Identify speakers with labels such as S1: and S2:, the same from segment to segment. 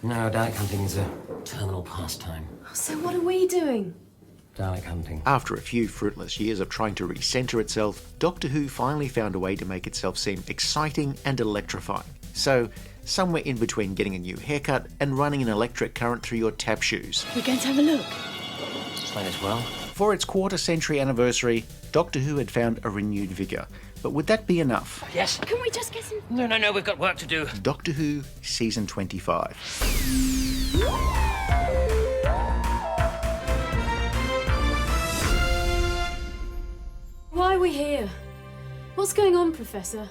S1: No, Dalek hunting is a terminal pastime.
S2: So what are we doing?
S1: Dalek hunting.
S3: After a few fruitless years of trying to recenter itself, Doctor Who finally found a way to make itself seem exciting and electrifying. So, somewhere in between getting a new haircut and running an electric current through your tap shoes.
S2: We're going to have a look.
S1: Might as well.
S3: For its quarter-century anniversary, Doctor Who had found a renewed vigour. But would that be enough?
S1: Yes.
S2: Can we just get in?
S1: No, we've got work to do.
S3: Doctor Who Season 25.
S2: Why are we here? What's going on, Professor?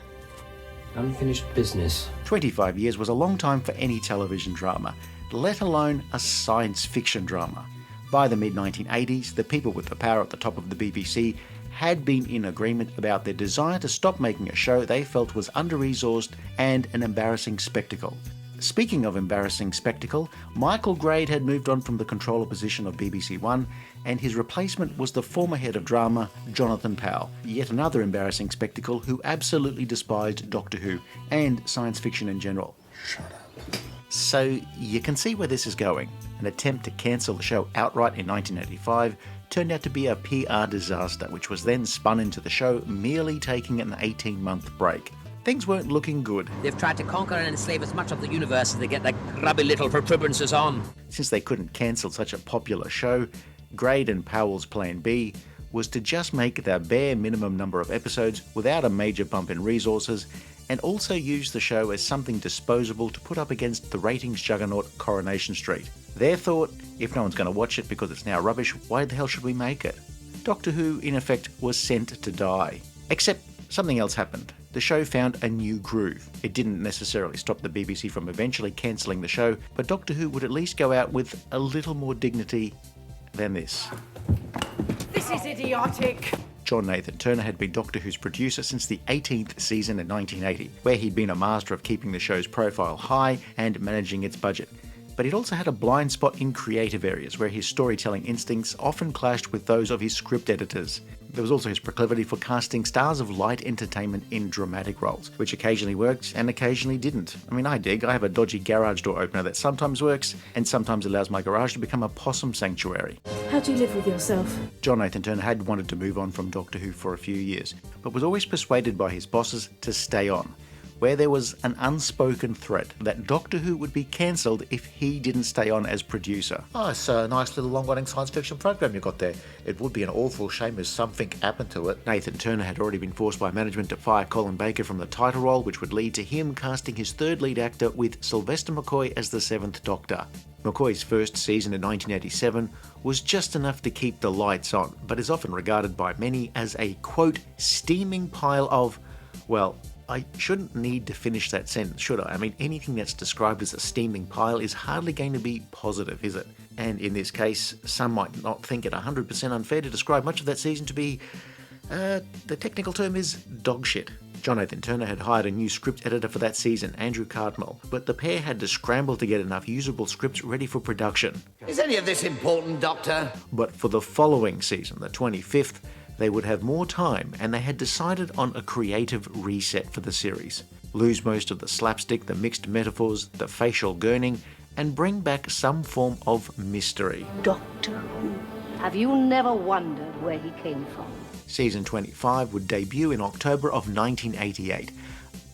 S1: Unfinished business.
S3: 25 years was a long time for any television drama, let alone a science fiction drama. By the mid-1980s, the people with the power at the top of the BBC had been in agreement about their desire to stop making a show they felt was under-resourced and an embarrassing spectacle. Speaking of embarrassing spectacle, Michael Grade had moved on from the controller position of BBC One, and his replacement was the former head of drama, Jonathan Powell, yet another embarrassing spectacle who absolutely despised Doctor Who and science fiction in general.
S1: Shut up.
S3: So you can see where this is going. An attempt to cancel the show outright in 1985 turned out to be a PR disaster, which was then spun into the show merely taking an 18-month break. Things weren't looking good.
S4: They've tried to conquer and enslave as much of the universe as they get their grubby little protuberances on.
S3: Since they couldn't cancel such a popular show, Grade and Powell's plan B was to just make the bare minimum number of episodes without a major bump in resources, and also use the show as something disposable to put up against the ratings juggernaut Coronation Street. Their thought, if no one's going to watch it because it's now rubbish, why the hell should we make it? Doctor Who, in effect, was sent to die. Except something else happened. The show found a new groove. It didn't necessarily stop the BBC from eventually cancelling the show, but Doctor Who would at least go out with a little more dignity than this.
S5: This is idiotic.
S3: John Nathan Turner had been Doctor Who's producer since the 18th season in 1980, where he'd been a master of keeping the show's profile high and managing its budget. But he'd also had a blind spot in creative areas where his storytelling instincts often clashed with those of his script editors. There was also his proclivity for casting stars of light entertainment in dramatic roles, which occasionally worked and occasionally didn't. I mean, I dig. I have a dodgy garage door opener that sometimes works and sometimes allows my garage to become a possum sanctuary.
S2: How do you live with yourself?
S3: John Nathan Turner had wanted to move on from Doctor Who for a few years, but was always persuaded by his bosses to stay on, where there was an unspoken threat that Doctor Who would be cancelled if he didn't stay on as producer.
S6: Oh, it's a nice little long-running science fiction program you got there. It would be an awful shame if something happened to it.
S3: Nathan Turner had already been forced by management to fire Colin Baker from the title role, which would lead to him casting his third lead actor with Sylvester McCoy as the Seventh Doctor. McCoy's first season in 1987 was just enough to keep the lights on, but is often regarded by many as a, quote, steaming pile of, well, I shouldn't need to finish that sentence, should I? I mean, anything that's described as a steaming pile is hardly going to be positive, is it? And in this case, some might not think it 100% unfair to describe much of that season to be, the technical term is dog shit. John Nathan Turner had hired a new script editor for that season, Andrew Cardwell, but the pair had to scramble to get enough usable scripts ready for production.
S4: Is any of this important, Doctor?
S3: But for the following season, the 25th, they would have more time, and they had decided on a creative reset for the series. Lose most of the slapstick, the mixed metaphors, the facial gurning, and bring back some form of mystery.
S7: Doctor Who. Have you never wondered where he came from?
S3: Season 25 would debut in October of 1988,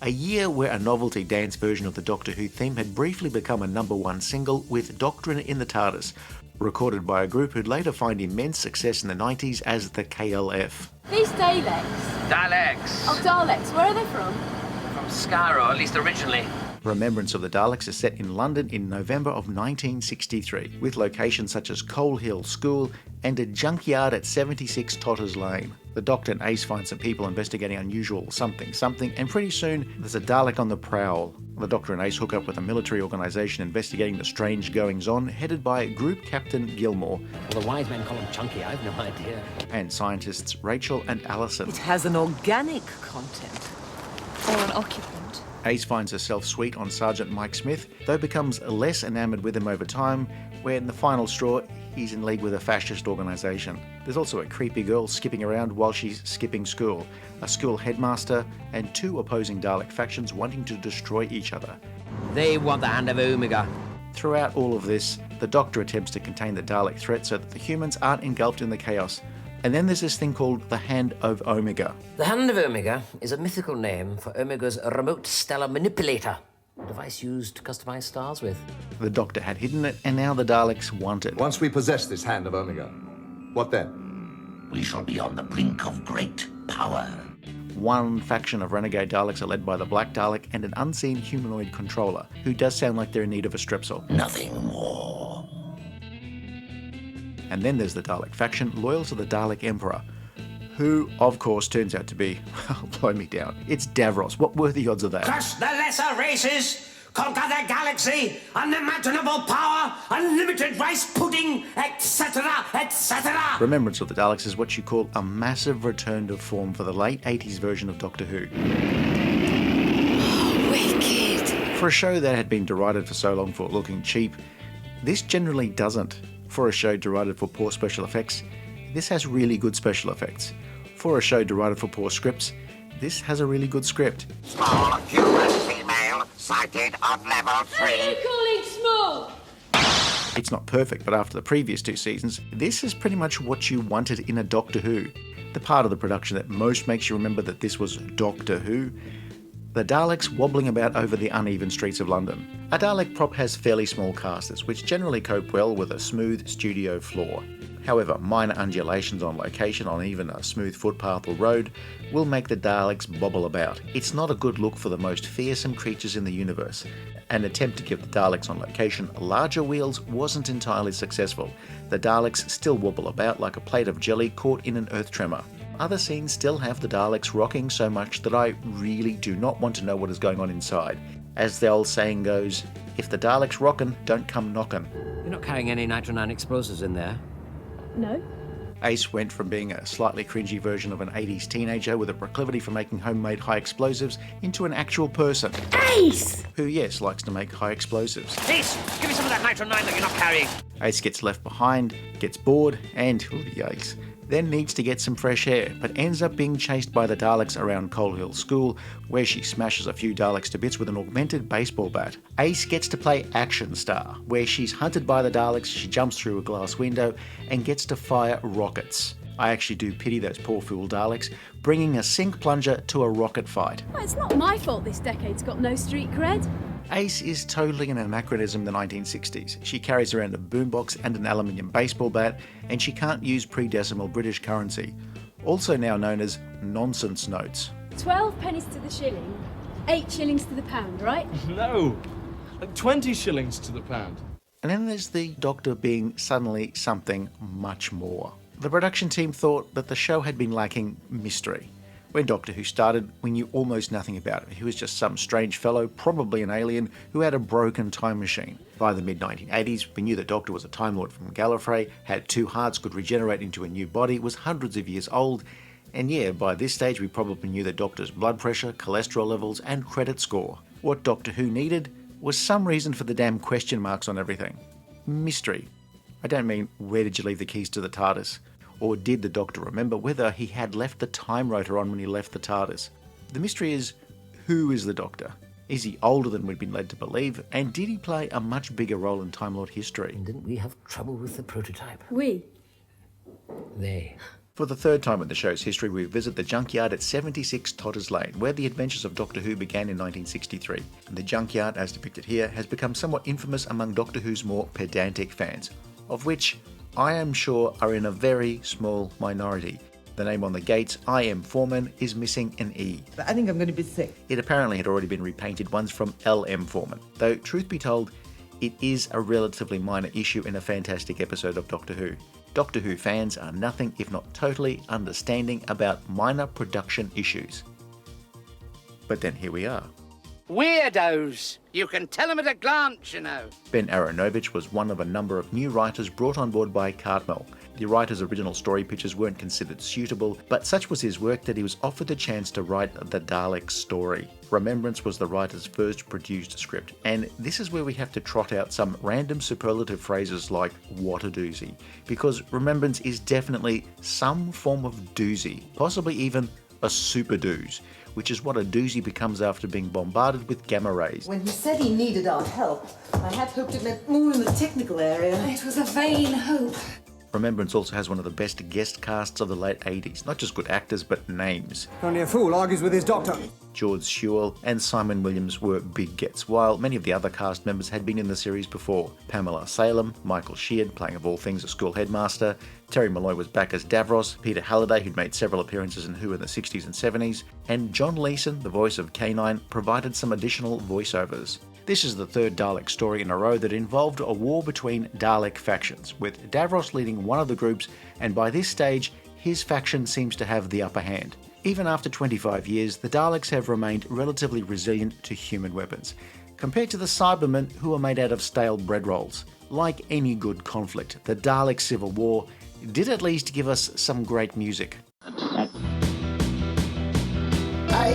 S3: a year where a novelty dance version of the Doctor Who theme had briefly become a #1 single with Doctrine in the TARDIS, recorded by a group who'd later find immense success in the 90s as the KLF.
S2: These Daleks.
S4: Daleks.
S2: Oh, Daleks. Where are they from?
S4: From Skaro, at least originally.
S3: Remembrance of the Daleks is set in London in November of 1963, with locations such as Coal Hill School and a junkyard at 76 Totters Lane. The Doctor and Ace find some people investigating unusual something, and pretty soon there's a Dalek on the prowl. The Doctor and Ace hook up with a military organisation investigating the strange goings-on, headed by Group Captain Gilmore.
S1: Well, the wise men call him Chunky, I've no idea.
S3: And scientists Rachel and Alison.
S5: It has an organic content.
S2: Or an occupant.
S3: Ace finds herself sweet on Sergeant Mike Smith, though becomes less enamoured with him over time, where in the final straw, he's in league with a fascist organisation. There's also a creepy girl skipping around while she's skipping school, a school headmaster, and two opposing Dalek factions wanting to destroy each other.
S4: They want the hand of Omega.
S3: Throughout all of this, the Doctor attempts to contain the Dalek threat so that the humans aren't engulfed in the chaos. And then there's this thing called the Hand of Omega.
S1: The Hand of Omega is a mythical name for Omega's remote stellar manipulator, a device used to customize stars with.
S3: The Doctor had hidden it, and now the Daleks want it.
S8: Once we possess this Hand of Omega, what then?
S9: We shall be on the brink of great power.
S3: One faction of renegade Daleks are led by the Black Dalek and an unseen humanoid controller, who does sound like they're in need of a strepsil.
S9: Nothing more.
S3: And then there's the Dalek faction, loyal to the Dalek Emperor, who, of course, turns out to be, well, blow me down. It's Davros. What were the odds of that?
S10: Crush the lesser races, conquer the galaxy, unimaginable power, unlimited rice pudding, etc., etc.
S3: Remembrance of the Daleks is what you call a massive return to form for the late 80s version of Doctor Who.
S2: Wicked.
S3: For a show that had been derided for so long for looking cheap, this generally doesn't. For a show derided for poor special effects, this has really good special effects. For a show derided for poor scripts, this has a really good script.
S9: Small human female sighted on level 3.
S2: What are you calling small?
S3: It's not perfect, but after the previous two seasons, this is pretty much what you wanted in a Doctor Who. The part of the production that most makes you remember that this was Doctor Who, the Daleks wobbling about over the uneven streets of London. A Dalek prop has fairly small casters, which generally cope well with a smooth studio floor. However, minor undulations on location on even a smooth footpath or road will make the Daleks bobble about. It's not a good look for the most fearsome creatures in the universe. An attempt to give the Daleks on location larger wheels wasn't entirely successful. The Daleks still wobble about like a plate of jelly caught in an earth tremor. Other scenes still have the Daleks rocking so much that I really do not want to know what is going on inside. As the old saying goes, if the Daleks rockin', don't come knockin'.
S1: You're not carrying any nitro-9 explosives in there.
S2: No.
S3: Ace went from being a slightly cringy version of an 80s teenager with a proclivity for making homemade high explosives into an actual person.
S2: Ace!
S3: Who, yes, likes to make high explosives.
S10: Ace, give me some of that nitro-9 that you're not carrying.
S3: Ace gets left behind, gets bored, and, yikes, then needs to get some fresh air, but ends up being chased by the Daleks around Coal Hill School, where she smashes a few Daleks to bits with an augmented baseball bat. Ace gets to play Action Star, where she's hunted by the Daleks, she jumps through a glass window, and gets to fire rockets. I actually do pity those poor fool Daleks, bringing a sink plunger to a rocket fight.
S2: Well, it's not my fault this decade's got no street cred.
S3: Ace is totally an anachronism in the 1960s. She carries around a boombox and an aluminium baseball bat, and she can't use pre-decimal British currency, also now known as nonsense notes.
S2: 12 pennies to the shilling, 8 shillings to the pound, right?
S11: No, like 20 shillings to the pound.
S3: And then there's the Doctor being suddenly something much more. The production team thought that the show had been lacking mystery. When Doctor Who started, we knew almost nothing about him. He was just some strange fellow, probably an alien, who had a broken time machine. By the mid-1980s, we knew the Doctor was a Time Lord from Gallifrey, had 2 hearts, could regenerate into a new body, was hundreds of years old, and yeah, by this stage we probably knew the Doctor's blood pressure, cholesterol levels, and credit score. What Doctor Who needed was some reason for the damn question marks on everything. Mystery. I don't mean, where did you leave the keys to the TARDIS? Or did the Doctor remember whether he had left the time rotor on when he left the TARDIS? The mystery is, who is the Doctor? Is he older than we'd been led to believe? And did he play a much bigger role in Time Lord history?
S1: And didn't we have trouble with the prototype?
S2: We.
S1: They.
S3: For the third time in the show's history, we visit the junkyard at 76 Totters Lane, where the adventures of Doctor Who began in 1963. And the junkyard, as depicted here, has become somewhat infamous among Doctor Who's more pedantic fans, of which I am sure are in a very small minority. The name on the gates, I am Foreman, is missing an E.
S5: I think I'm going to be sick.
S3: It apparently had already been repainted once from LM Foreman, though truth be told, it is a relatively minor issue in a fantastic episode of Doctor Who. Doctor Who fans are nothing if not totally understanding about minor production issues. But then here we are.
S10: Weirdos. You can tell them at a glance, you know.
S3: Ben Aronovich was one of a number of new writers brought on board by Cartmel. The writer's original story pitches weren't considered suitable, but such was his work that he was offered the chance to write the Daleks story. Remembrance was the writer's first produced script, and this is where we have to trot out some random superlative phrases like what a doozy, because Remembrance is definitely some form of doozy, possibly even a super dooze. which is what a doozy becomes after being bombarded with gamma rays.
S5: When he said he needed our help, I had hoped it meant more in the technical area.
S2: It was a vain hope.
S3: Remembrance also has one of the best guest casts of the late 80s. Not just good actors, but names.
S12: Only a fool argues with his doctor.
S3: George Sewell and Simon Williams were big gets, while many of the other cast members had been in the series before. Pamela Salem, Michael Sheard, playing of all things a school headmaster, Terry Malloy was back as Davros, Peter Halliday, who'd made several appearances in Who in the 60s and 70s, and John Leeson, the voice of K9, provided some additional voiceovers. This is the third Dalek story in a row that involved a war between Dalek factions, with Davros leading one of the groups, and by this stage, his faction seems to have the upper hand. Even after 25 years, the Daleks have remained relatively resilient to human weapons, compared to the Cybermen, who are made out of stale bread rolls. Like any good conflict, the Dalek Civil War did at least give us some great music.
S13: I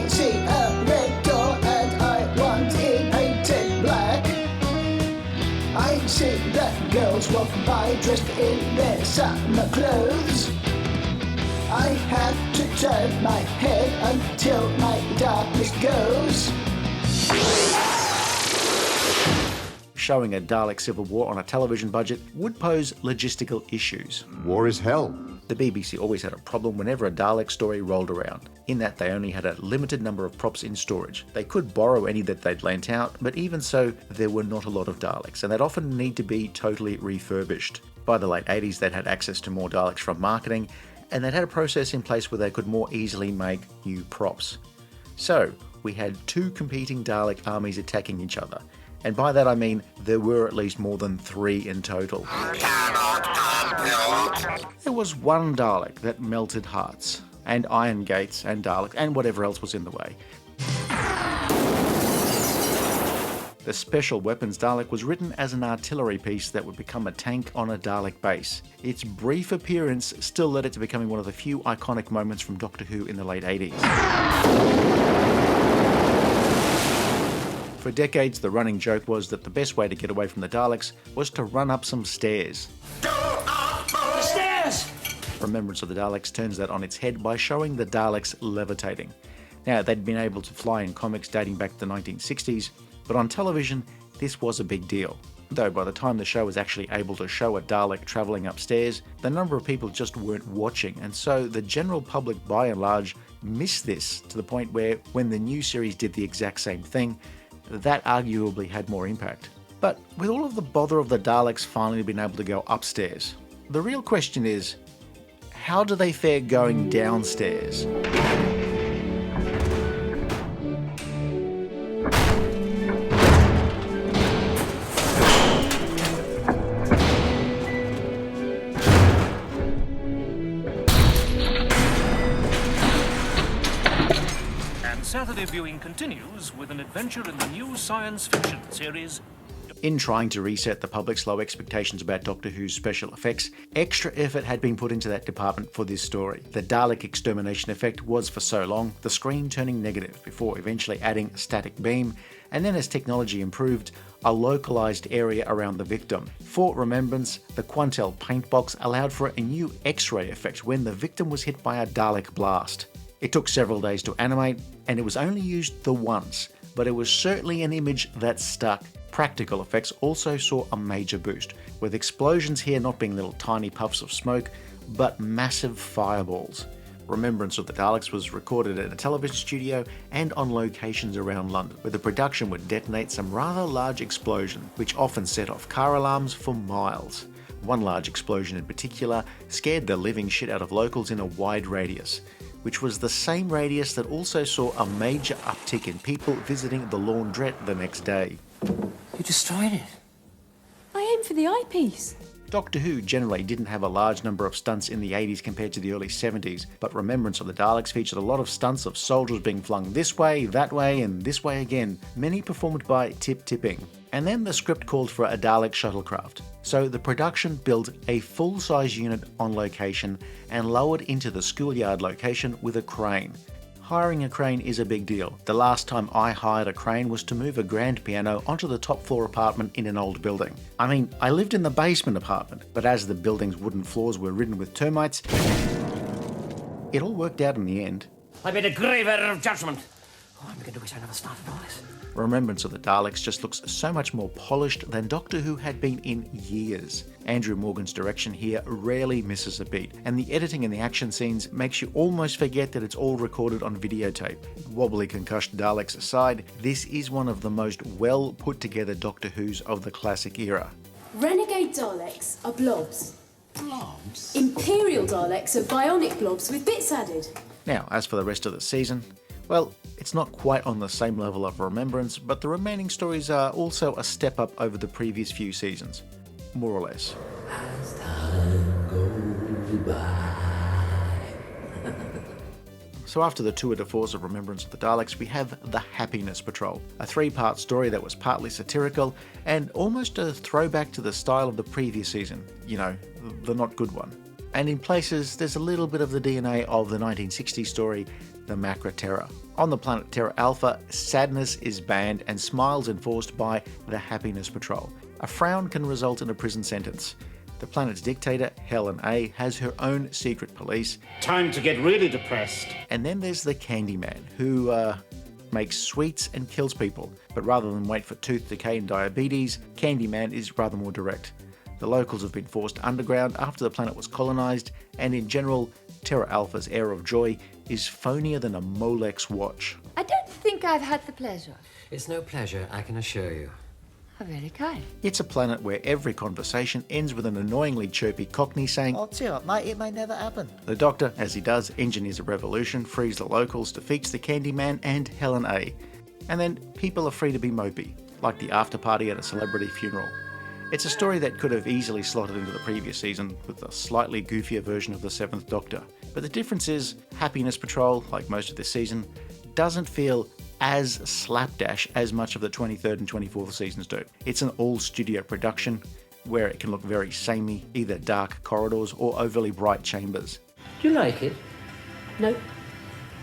S13: see a red door and I want it painted black. I see that girls walk by dressed in their summer clothes. I have to turn my head until my darkness goes.
S3: Showing a Dalek civil war on a television budget would pose logistical issues.
S8: War is hell.
S3: The BBC always had a problem whenever a Dalek story rolled around, in that they only had a limited number of props in storage. They could borrow any that they'd lent out, but even so, there were not a lot of Daleks, and they'd often need to be totally refurbished. By the late 80s, they'd had access to more Daleks from marketing, and they'd had a process in place where they could more easily make new props. So, we had two competing Dalek armies attacking each other. And by that I mean there were at least more than 3 in total. There was one Dalek that melted hearts, and iron gates, and Daleks, and whatever else was in the way. The Special Weapons Dalek was written as an artillery piece that would become a tank on a Dalek base. Its brief appearance still led it to becoming one of the few iconic moments from Doctor Who in the late 80s. For decades, the running joke was that the best way to get away from the Daleks was to run up some stairs.
S10: Go up the stairs!
S3: Remembrance of the Daleks turns that on its head by showing the Daleks levitating. Now, they'd been able to fly in comics dating back to the 1960s, but on television, this was a big deal. Though by the time the show was actually able to show a Dalek travelling upstairs, the number of people just weren't watching, and so the general public by and large missed this to the point where, when the new series did the exact same thing, that arguably had more impact. But with all of the bother of the Daleks finally being able to go upstairs, the real question is, how do they fare going downstairs?
S14: Saturday viewing continues with an adventure in the new science fiction series.
S3: In trying to reset the public's low expectations about Doctor Who's special effects, extra effort had been put into that department for this story. The Dalek extermination effect was for so long the screen turning negative before eventually adding a static beam, and then as technology improved, a localized area around the victim. For Remembrance, the Quantel paint box allowed for a new X-ray effect when the victim was hit by a Dalek blast. It took several days to animate, and it was only used the once, but it was certainly an image that stuck. Practical effects also saw a major boost, with explosions here not being little tiny puffs of smoke, but massive fireballs. Remembrance of the Daleks was recorded at a television studio and on locations around London, where the production would detonate some rather large explosion, which often set off car alarms for miles. One large explosion in particular scared the living shit out of locals in a wide radius, which was the same radius that also saw a major uptick in people visiting the laundrette the next day.
S1: You destroyed it.
S2: I aimed for the eyepiece.
S3: Doctor Who generally didn't have a large number of stunts in the 80s compared to the early 70s, but Remembrance of the Daleks featured a lot of stunts of soldiers being flung this way, that way, and this way again, many performed by tip-tipping. And then the script called for a Dalek shuttlecraft, so the production built a full-size unit on location and lowered into the schoolyard location with a crane. Hiring a crane is a big deal. The last time I hired a crane was to move a grand piano onto the top floor apartment in an old building. I mean, I lived in the basement apartment, but as the building's wooden floors were ridden with termites, it all worked out in the end.
S1: I made a grave error of judgment. Oh, I'm beginning to wish I never started all this.
S3: Remembrance of the Daleks just looks so much more polished than Doctor Who had been in years. Andrew Morgan's direction here rarely misses a beat, and the editing in the action scenes makes you almost forget that it's all recorded on videotape. Wobbly concussed Daleks aside, this is one of the most well put together Doctor Who's of the classic era.
S2: Renegade Daleks are blobs.
S1: Blobs?
S2: Imperial Daleks are bionic blobs with bits added.
S3: Now, as for the rest of the season, well, it's not quite on the same level of Remembrance, but the remaining stories are also a step up over the previous few seasons. More or less.
S1: As time goes by.
S3: So after the tour de force of Remembrance of the Daleks, we have The Happiness Patrol, a 3-part story that was partly satirical and almost a throwback to the style of the previous season. You know, the not good one. And in places, there's a little bit of the DNA of the 1960s story, The Macra Terror. On the planet Terra Alpha, sadness is banned and smiles enforced by the Happiness Patrol. A frown can result in a prison sentence. The planet's dictator, Helen A, has her own secret police.
S14: Time to get really depressed.
S3: And then there's the Candyman, who makes sweets and kills people. But rather than wait for tooth decay and diabetes, Candyman is rather more direct. The locals have been forced underground after the planet was colonised, and in general, Terra Alpha's air of joy is phonier than a Molex watch.
S7: I don't think I've had the pleasure.
S1: It's no pleasure, I can assure you.
S7: How very kind.
S3: It's a planet where every conversation ends with an annoyingly chirpy Cockney saying,
S6: "Oh, cheer up, mate, it may never happen."
S3: The Doctor, as he does, engineers a revolution, frees the locals, defeats the Candyman and Helen A. And then people are free to be mopey, like the after party at a celebrity funeral. It's a story that could have easily slotted into the previous season with a slightly goofier version of the 7th Doctor. But the difference is, Happiness Patrol, like most of this season, doesn't feel as slapdash as much of the 23rd and 24th seasons do. It's an all-studio production where it can look very samey, either dark corridors or overly bright chambers.
S1: Do you like it?
S2: No.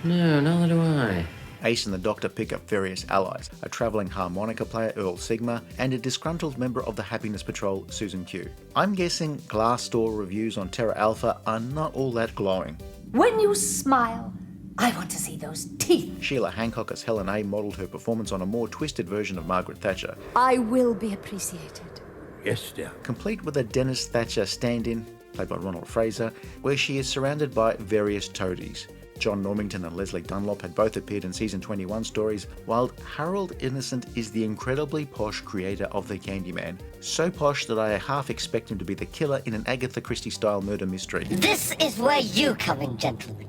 S1: No, neither do I.
S3: Ace and the Doctor pick up various allies, a travelling harmonica player, Earl Sigma, and a disgruntled member of the Happiness Patrol, Susan Q. I'm guessing Glassdoor reviews on Terra Alpha are not all that glowing.
S7: When you smile, I want to see those teeth.
S3: Sheila Hancock as Helen A modelled her performance on a more twisted version of Margaret Thatcher.
S7: I will be appreciated.
S8: Yes, dear.
S3: Complete with a Dennis Thatcher stand-in, played by Ronald Fraser, where she is surrounded by various toadies. John Normington and Leslie Dunlop had both appeared in season 21 stories, while Harold Innocent is the incredibly posh creator of the Candyman. So posh that I half expect him to be the killer in an Agatha Christie-style murder mystery.
S15: This is where you come in, gentlemen.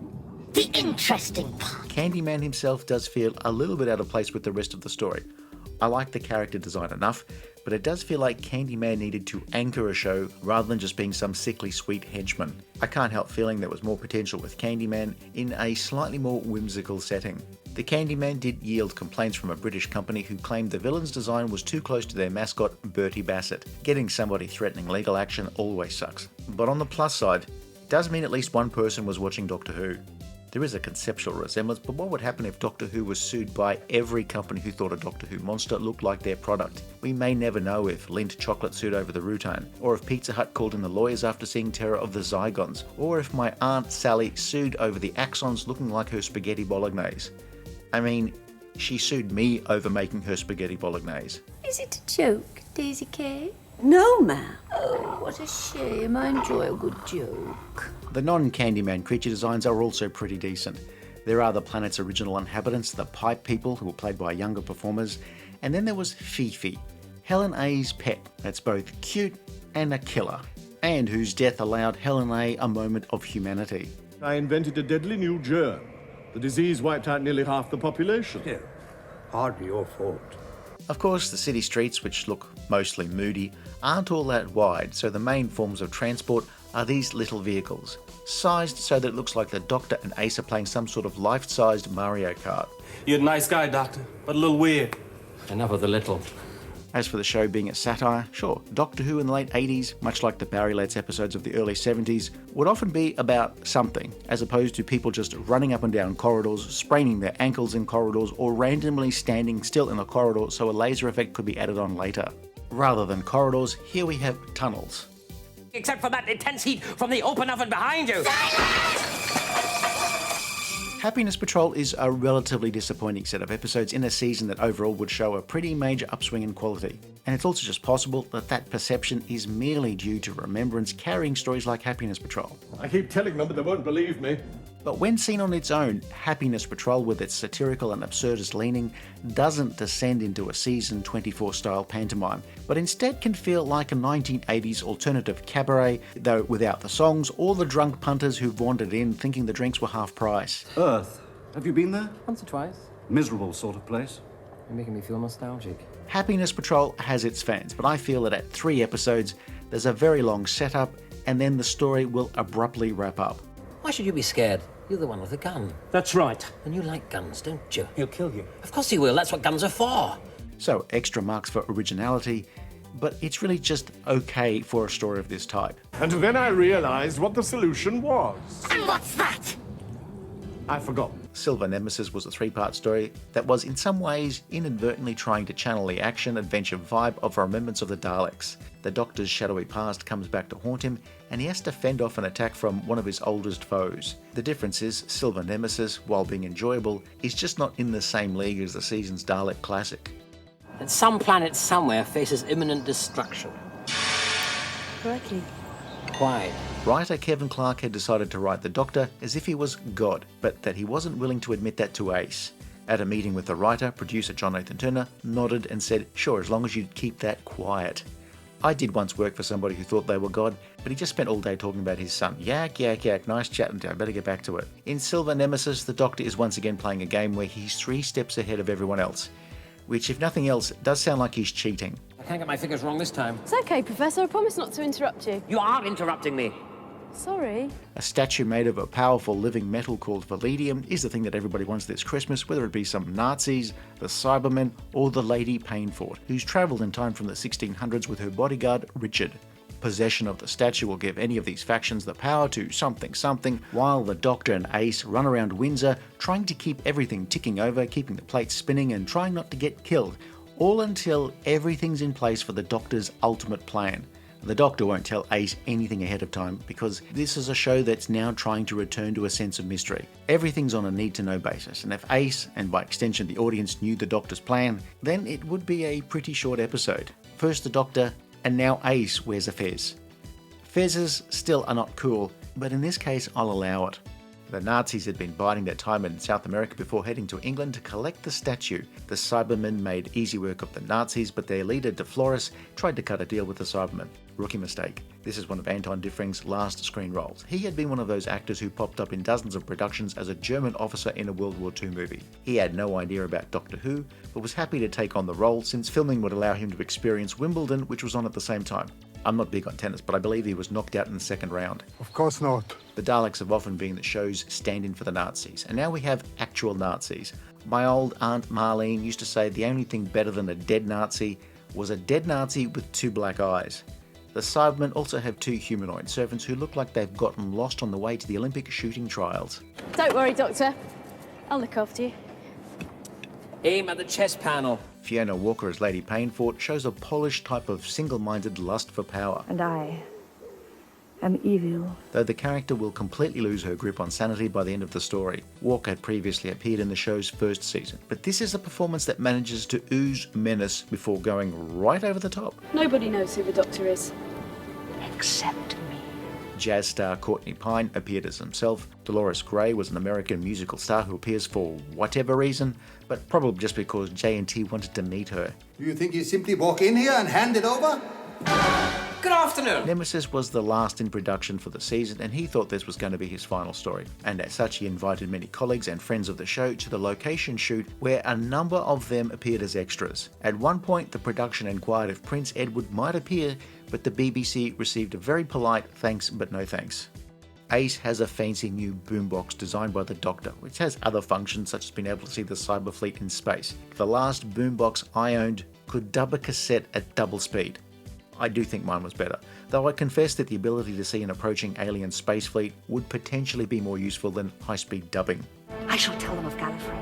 S15: The interesting part.
S3: Candyman himself does feel a little bit out of place with the rest of the story. I like the character design enough, but it does feel like Candyman needed to anchor a show rather than just being some sickly sweet henchman. I can't help feeling there was more potential with Candyman in a slightly more whimsical setting. The Candyman did yield complaints from a British company who claimed the villain's design was too close to their mascot, Bertie Bassett. Getting somebody threatening legal action always sucks. But on the plus side, it does mean at least one person was watching Doctor Who. There is a conceptual resemblance, but what would happen if Doctor Who was sued by every company who thought a Doctor Who monster looked like their product? We may never know if Lindt Chocolate sued over the Rutan, or if Pizza Hut called in the lawyers after seeing Terror of the Zygons, or if my Aunt Sally sued over the axons looking like her spaghetti bolognese. I mean, she sued me over making her spaghetti bolognese.
S7: Is it a joke, Daisy Kay?
S5: No, ma'am.
S7: Oh, what a shame. I enjoy a good joke.
S3: The non-Candyman creature designs are also pretty decent. There are the planet's original inhabitants, the Pipe People, who were played by younger performers, and then there was Fifi, Helen A's pet, that's both cute and a killer, and whose death allowed Helen A a moment of humanity.
S11: I invented a deadly new germ. The disease wiped out nearly half the population.
S8: Still, hardly your fault.
S3: Of course, the city streets, which look mostly moody, aren't all that wide, so the main forms of transport are these little vehicles, sized so that it looks like the Doctor and Ace are playing some sort of life-sized Mario Kart.
S11: You're a nice guy, Doctor, but a little weird.
S1: Enough of the little.
S3: As for the show being a satire, sure, Doctor Who in the late 80s, much like the Barry Letts episodes of the early 70s, would often be about something, as opposed to people just running up and down corridors, spraining their ankles in corridors, or randomly standing still in a corridor so a laser effect could be added on later. Rather than corridors, here we have tunnels.
S10: Except for that intense heat from the open oven behind you.
S3: Happiness Patrol is a relatively disappointing set of episodes in a season that overall would show a pretty major upswing in quality. And it's also just possible that that perception is merely due to Remembrance carrying stories like Happiness Patrol.
S11: I keep telling them, but they won't believe me.
S3: But when seen on its own, Happiness Patrol, with its satirical and absurdist leaning, doesn't descend into a season 24 style pantomime, but instead can feel like a 1980s alternative cabaret, though without the songs or the drunk punters who've wandered in thinking the drinks were half price.
S12: Earth. Have you been there?
S16: Once or twice.
S12: Miserable sort of place.
S16: You're making me feel nostalgic.
S3: Happiness Patrol has its fans, but I feel that at 3 episodes, there's a very long setup, and then the story will abruptly wrap up.
S1: Why should you be scared? You're the one with the gun.
S10: That's right.
S1: And you like guns, don't you?
S10: He'll kill you.
S1: Of course he will. That's what guns are for.
S3: So, extra marks for originality, but it's really just okay for a story of this type.
S11: And then I realized what the solution was.
S15: And what's that?
S11: I forgot.
S3: Silver Nemesis was a 3-part story that was in some ways inadvertently trying to channel the action-adventure vibe of Remembrance of the Daleks. The Doctor's shadowy past comes back to haunt him, and he has to fend off an attack from one of his oldest foes. The difference is, Silver Nemesis, while being enjoyable, is just not in the same league as the season's Dalek classic.
S1: That some planet somewhere faces imminent destruction.
S2: Correctly.
S1: Why?
S3: Writer Kevin Clarke had decided to write the Doctor as if he was God, but that he wasn't willing to admit that to Ace. At a meeting with the writer, producer John Nathan Turner nodded and said, "Sure, as long as you keep that quiet." I did once work for somebody who thought they were God, but he just spent all day talking about his son. Yak, yak, yak, nice chatting to you, I better get back to it. In Silver Nemesis, the Doctor is once again playing a game where he's 3 steps ahead of everyone else, which, if nothing else, does sound like he's cheating.
S1: I can't get my figures wrong this time.
S2: It's okay, Professor. I promise not to interrupt you.
S1: You are interrupting me.
S2: Sorry.
S3: A statue made of a powerful living metal called Validium is the thing that everybody wants this Christmas, whether it be some Nazis, the Cybermen, or the Lady Painfort, who's travelled in time from the 1600s with her bodyguard, Richard. Possession of the statue will give any of these factions the power to something, while the Doctor and Ace run around Windsor trying to keep everything ticking over, keeping the plates spinning and trying not to get killed, all until everything's in place for the Doctor's ultimate plan. The Doctor won't tell Ace anything ahead of time because this is a show that's now trying to return to a sense of mystery. Everything's on a need-to-know basis, and if Ace, and by extension the audience, knew the Doctor's plan, then it would be a pretty short episode. First the Doctor, and now Ace wears a fez. Fezzes still are not cool, but in this case I'll allow it. The Nazis had been biding their time in South America before heading to England to collect the statue. The Cybermen made easy work of the Nazis, but their leader, De Flores, tried to cut a deal with the Cybermen. Rookie mistake. This is one of Anton Diffring's last screen roles. He had been one of those actors who popped up in dozens of productions as a German officer in a World War II movie. He had no idea about Doctor Who, but was happy to take on the role since filming would allow him to experience Wimbledon, which was on at the same time. I'm not big on tennis, but I believe he was knocked out in the second round.
S12: Of course not.
S3: The Daleks have often been the show's stand-in for the Nazis, and now we have actual Nazis. My old Aunt Marlene used to say the only thing better than a dead Nazi was a dead Nazi with 2 black eyes. The Cybermen also have 2 humanoid servants who look like they've gotten lost on the way to the Olympic shooting trials.
S2: Don't worry, Doctor. I'll look after you.
S1: Aim at the chest panel.
S3: Fiona Walker as Lady Painfort shows a polished type of single-minded lust for power.
S17: And I am evil.
S3: Though the character will completely lose her grip on sanity by the end of the story. Walker had previously appeared in the show's first season, but this is a performance that manages to ooze menace before going right over the top.
S2: Nobody knows who the Doctor is.
S15: Except me.
S3: Jazz star Courtney Pine appeared as himself. Dolores Gray was an American musical star who appears for whatever reason, but probably just because J&T wanted to meet her.
S12: Do you think you simply walk in here and hand it over?
S1: Good afternoon.
S3: Nemesis was the last in production for the season, and he thought this was going to be his final story. And as such, he invited many colleagues and friends of the show to the location shoot, where a number of them appeared as extras. At one point, the production inquired if Prince Edward might appear, but the BBC received a very polite thanks but no thanks. Ace has a fancy new boombox designed by the Doctor, which has other functions such as being able to see the cyber fleet in space. The last boombox I owned could dub a cassette at double speed. I do think mine was better, though I confess that the ability to see an approaching alien space fleet would potentially be more useful than high-speed dubbing.
S7: I shall tell them of Gallifrey.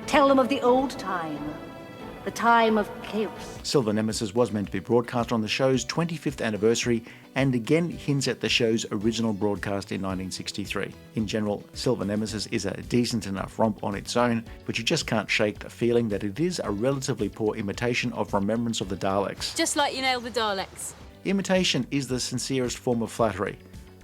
S7: Tell them of the old time the time of chaos.
S3: Silver Nemesis was meant to be broadcast on the show's 25th anniversary and again hints at the show's original broadcast in 1963. In general, Silver Nemesis is a decent enough romp on its own, but you just can't shake the feeling that it is a relatively poor imitation of Remembrance of the Daleks.
S2: Just like you nailed the Daleks.
S3: Imitation is the sincerest form of flattery.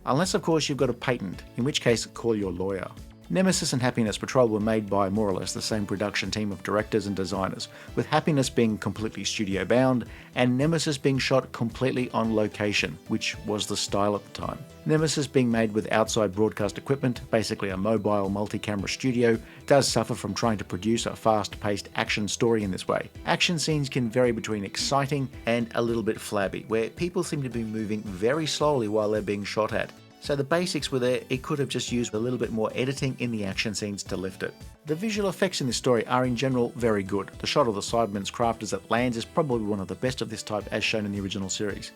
S3: Unless, of course, you've got a patent, in which case, call your lawyer. Nemesis and Happiness Patrol were made by more or less the same production team of directors and designers, with Happiness being completely studio-bound and Nemesis being shot completely on location, which was the style at the time. Nemesis being made with outside broadcast equipment, basically a mobile multi-camera studio, does suffer from trying to produce a fast-paced action story in this way. Action scenes can vary between exciting and a little bit flabby, where people seem to be moving very slowly while they're being shot at. So the basics were there, it could have just used a little bit more editing in the action scenes to lift it. The visual effects in this story are in general very good. The shot of the Cybermen's craft as it lands is probably one of the best of this type as shown in the original series.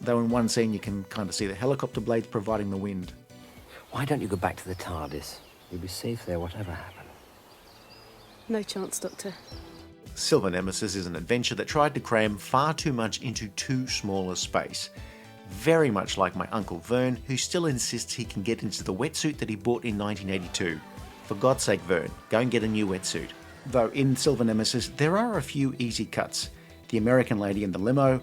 S3: Though in one scene you can kind of see the helicopter blades providing the wind.
S1: Why don't you go back to the TARDIS? You'll be safe there, whatever happens.
S2: No chance, Doctor.
S3: Silver Nemesis is an adventure that tried to cram far too much into too small a space. Very much like my Uncle Vern, who still insists he can get into the wetsuit that he bought in 1982. For God's sake, Vern, go and get a new wetsuit. Though in Silver Nemesis, there are a few easy cuts. The American lady in the limo,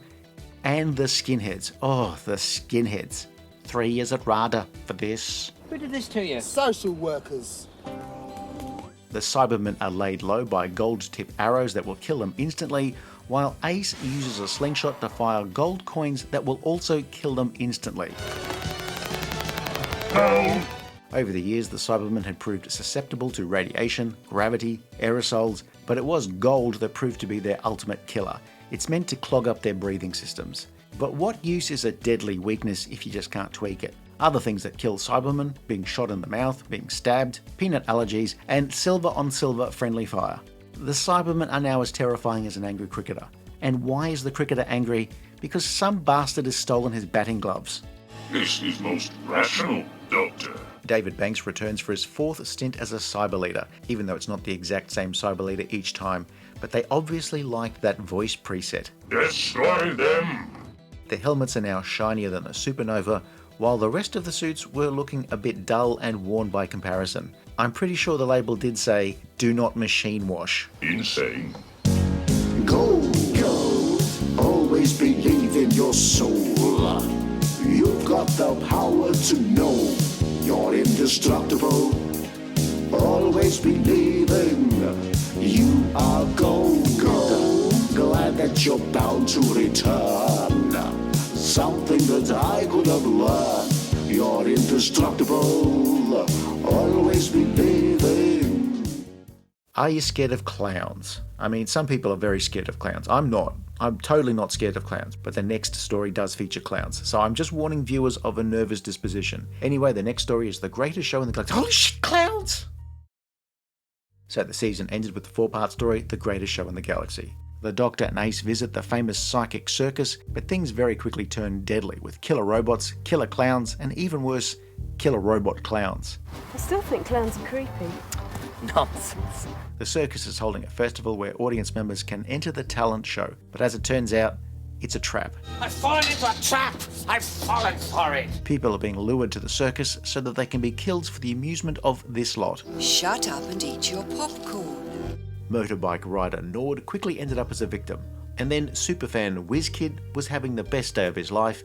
S3: and the skinheads. Oh, the skinheads. 3 years at RADA for this.
S4: Who did this to you?
S13: Social workers.
S3: The Cybermen are laid low by gold-tip arrows that will kill them instantly, while Ace uses a slingshot to fire gold coins that will also kill them instantly. Over the years, the Cybermen had proved susceptible to radiation, gravity, aerosols, but it was gold that proved to be their ultimate killer. It's meant to clog up their breathing systems. But what use is a deadly weakness if you just can't tweak it? Other things that kill Cybermen, being shot in the mouth, being stabbed, peanut allergies, and silver-on-silver friendly fire. The Cybermen are now as terrifying as an angry cricketer. And why is the cricketer angry? Because some bastard has stolen his batting gloves.
S18: This is most rational, Doctor.
S3: David Banks returns for his 4th stint as a cyber leader, even though it's not the exact same cyber leader each time, but they obviously liked that voice preset.
S18: Destroy them!
S3: The helmets are now shinier than a supernova, while the rest of the suits were looking a bit dull and worn by comparison. I'm pretty sure the label did say, "Do not machine wash."
S18: Insane.
S13: Go, go, always believe in your soul. You've got the power to know you're indestructible. Always believing you are gold. Glad that you're bound to return. Something that I could have learned. You're indestructible. Always believing.
S3: Are you scared of clowns? I mean, some people are very scared of clowns. I'm not. I'm totally not scared of clowns, but the next story does feature clowns, so I'm just warning viewers of a nervous disposition. Anyway, the next story is the greatest show in the galaxy. Holy shit, clowns! So the season ended with the 4-part story, The Greatest Show in the Galaxy. The Doctor and Ace visit the famous psychic circus, but things very quickly turn deadly with killer robots, killer clowns, and even worse, killer robot clowns.
S17: I still think clowns are creepy.
S1: Nonsense.
S3: The circus is holding a festival where audience members can enter the talent show, but as it turns out, it's a trap.
S10: I've fallen into a trap! I've fallen for it!
S3: People are being lured to the circus so that they can be killed for the amusement of this lot.
S19: Shut up and eat your popcorn.
S3: Motorbike rider Nord quickly ended up as a victim, and then superfan WizKid was having the best day of his life,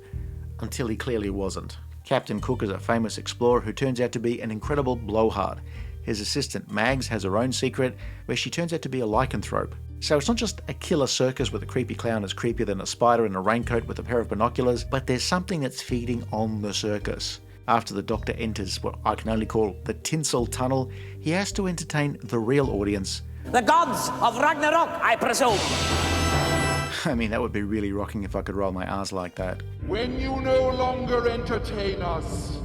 S3: until he clearly wasn't. Captain Cook is a famous explorer who turns out to be an incredible blowhard. His assistant Mags has her own secret, where she turns out to be a lycanthrope. So it's not just a killer circus with a creepy clown as creepier than a spider in a raincoat with a pair of binoculars, but there's something that's feeding on the circus. After the Doctor enters what I can only call the tinsel tunnel, he has to entertain the real audience.
S10: The gods of Ragnarok, I presume.
S3: I mean, that would be really rocking if I could roll my R's like that.
S18: When you no longer entertain us,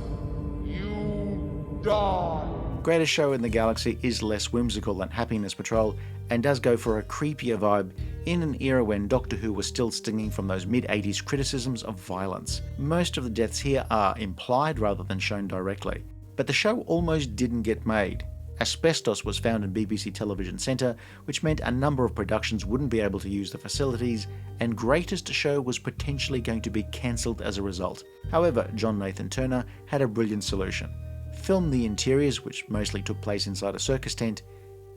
S18: you die.
S3: Greatest Show in the Galaxy is less whimsical than Happiness Patrol and does go for a creepier vibe in an era when Doctor Who was still stinging from those mid-80s criticisms of violence. Most of the deaths here are implied rather than shown directly. But the show almost didn't get made. Asbestos was found in BBC Television Centre, which meant a number of productions wouldn't be able to use the facilities, and Greatest Show was potentially going to be cancelled as a result. However, John Nathan Turner had a brilliant solution. Film the interiors, which mostly took place inside a circus tent,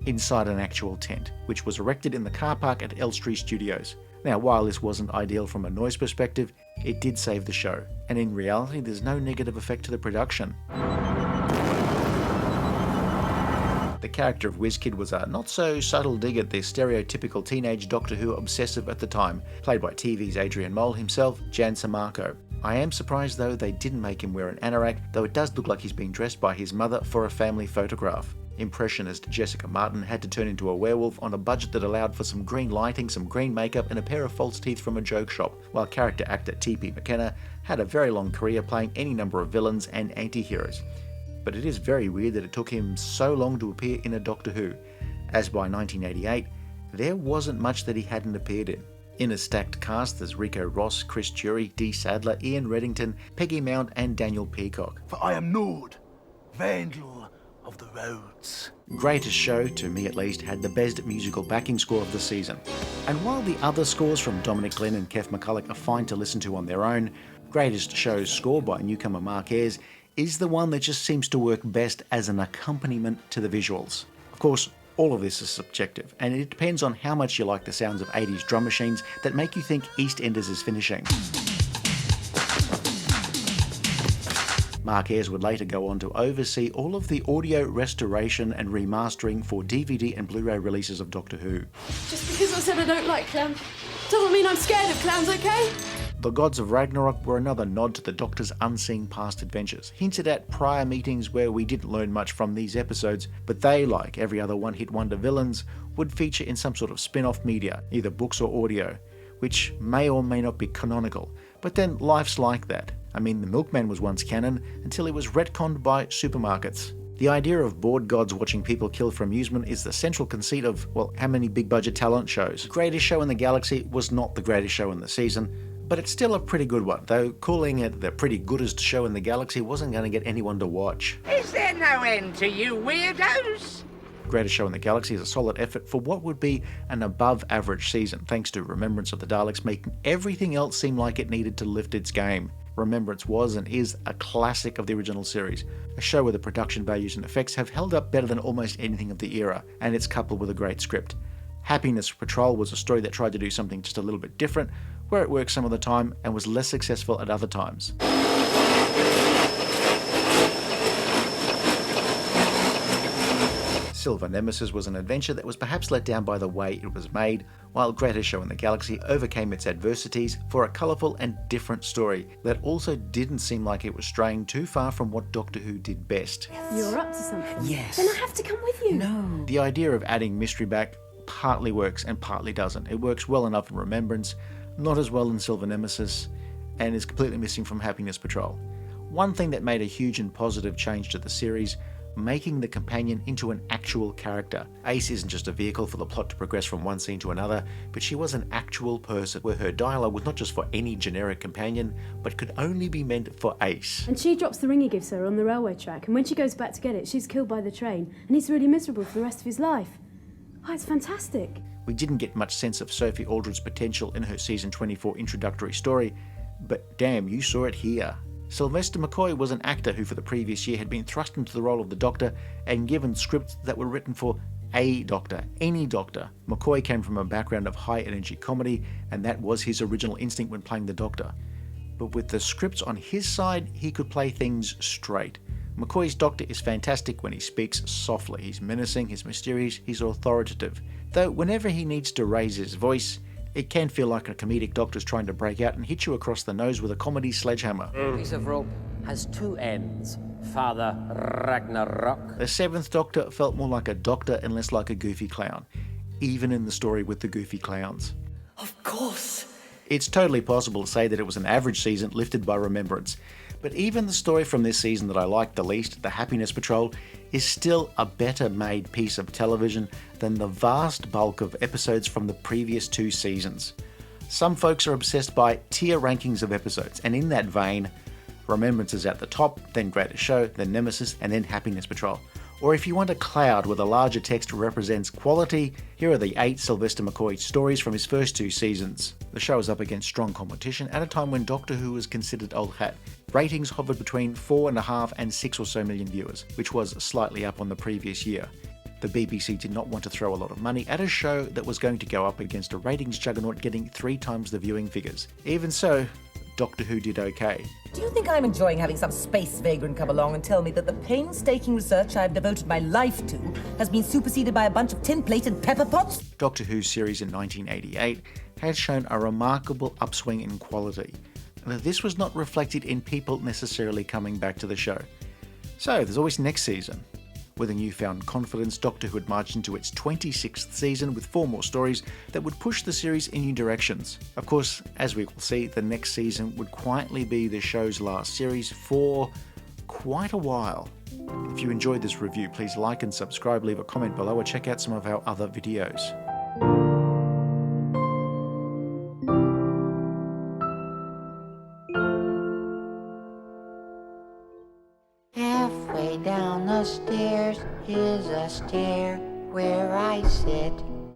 S3: inside an actual tent, which was erected in the car park at Elstree Studios. Now, while this wasn't ideal from a noise perspective, it did save the show, and in reality there's no negative effect to the production. The character of WizKid was a not-so-subtle dig at the stereotypical teenage Doctor Who obsessive at the time, played by TV's Adrian Mole himself, Jan Samarco. I am surprised though they didn't make him wear an anorak, though it does look like he's being dressed by his mother for a family photograph. Impressionist Jessica Martin had to turn into a werewolf on a budget that allowed for some green lighting, some green makeup and a pair of false teeth from a joke shop, while character actor T.P. McKenna had a very long career playing any number of villains and anti-heroes. But it is very weird that it took him so long to appear in a Doctor Who, as by 1988, there wasn't much that he hadn't appeared in. In a stacked cast there's Rico Ross, Chris Jury, Dee Sadler, Ian Reddington, Peggy Mount and Daniel Peacock.
S20: For I am Nord, Vandal of the Roads.
S3: Greatest Show, to me at least, had the best musical backing score of the season. And while the other scores from Dominic Glenn and Kev McCulloch are fine to listen to on their own, Greatest Show's score by newcomer Mark Ayres is the one that just seems to work best as an accompaniment to the visuals. Of course, all of this is subjective, and it depends on how much you like the sounds of 80s drum machines that make you think EastEnders is finishing. Mark Ayres would later go on to oversee all of the audio restoration and remastering for DVD and Blu-ray releases of Doctor Who.
S2: Just because I said I don't like clowns doesn't mean I'm scared of clowns, okay?
S3: The Gods of Ragnarok were another nod to the Doctor's unseen past adventures, hinted at prior meetings where we didn't learn much from these episodes, but they, like every other one-hit wonder villains, would feature in some sort of spin-off media, either books or audio, which may or may not be canonical. But then life's like that. I mean, the Milkman was once canon until it was retconned by supermarkets. The idea of bored gods watching people kill for amusement is the central conceit of, well, how many big-budget talent shows? Greatest Show in the Galaxy was not the greatest show in the season, but it's still a pretty good one, though calling it the pretty goodest show in the galaxy wasn't going to get anyone to watch.
S9: Is there no end to you weirdos?
S3: Greatest Show in the Galaxy is a solid effort for what would be an above-average season, thanks to Remembrance of the Daleks making everything else seem like it needed to lift its game. Remembrance was and is a classic of the original series, a show where the production values and effects have held up better than almost anything of the era, and it's coupled with a great script. Happiness Patrol was a story that tried to do something just a little bit different, where it worked some of the time and was less successful at other times. Silver Nemesis was an adventure that was perhaps let down by the way it was made, while Greatest Show in the Galaxy overcame its adversities for a colourful and different story that also didn't seem like it was straying too far from what Doctor Who did best.
S2: You're up to something.
S1: Yes.
S2: Then I have to come with you.
S1: No.
S3: The idea of adding mystery back partly works and partly doesn't. It works well enough in Remembrance, not as well in Silver Nemesis, and is completely missing from Happiness Patrol. One thing that made a huge and positive change to the series, making the companion into an actual character. Ace isn't just a vehicle for the plot to progress from one scene to another, but she was an actual person, where her dialogue was not just for any generic companion, but could only be meant for Ace.
S2: And she drops the ring he gives her on the railway track, and when she goes back to get it, she's killed by the train, and he's really miserable for the rest of his life. Oh, it's fantastic.
S3: We didn't get much sense of Sophie Aldred's potential in her season 24 introductory story, but damn, you saw it here. Sylvester McCoy was an actor who for the previous year had been thrust into the role of the Doctor and given scripts that were written for a Doctor, any Doctor. McCoy came from a background of high-energy comedy, and that was his original instinct when playing the Doctor. But with the scripts on his side, he could play things straight. McCoy's Doctor is fantastic when he speaks softly. He's menacing, he's mysterious, he's authoritative. Though whenever he needs to raise his voice, it can feel like a comedic doctor's trying to break out and hit you across the nose with a comedy sledgehammer.
S1: A piece of rope has two ends, Father Ragnarok.
S3: The Seventh Doctor felt more like a doctor and less like a goofy clown, even in the story with the goofy clowns.
S5: Of course.
S3: It's totally possible to say that it was an average season lifted by Remembrance, but even the story from this season that I liked the least, The Happiness Patrol, is still a better made piece of television than the vast bulk of episodes from the previous two seasons. Some folks are obsessed by tier rankings of episodes, and in that vein, Remembrance is at the top, then Greatest Show, then Nemesis, and then Happiness Patrol. Or if you want a cloud where the larger text represents quality, here are the 8 Sylvester McCoy stories from his first 2 seasons. The show is up against strong competition at a time when Doctor Who was considered old hat. Ratings hovered between 4.5 and 6 or so million viewers, which was slightly up on the previous year. The BBC did not want to throw a lot of money at a show that was going to go up against a ratings juggernaut getting 3 times the viewing figures. Even so, Doctor Who did okay.
S5: Do you think I'm enjoying having some space vagrant come along and tell me that the painstaking research I've devoted my life to has been superseded by a bunch of tin-plated pepper pots?
S3: Doctor Who's series in 1988 had shown a remarkable upswing in quality. This was not reflected in people necessarily coming back to the show. So there's always next season. With a newfound confidence, Doctor Who had marched into its 26th season with 4 more stories that would push the series in new directions. Of course, as we will see, the next season would quietly be the show's last series for quite a while. If you enjoyed this review, please like and subscribe, leave a comment below, or check out some of our other videos.
S15: Halfway down the stairs is a stair where I sit.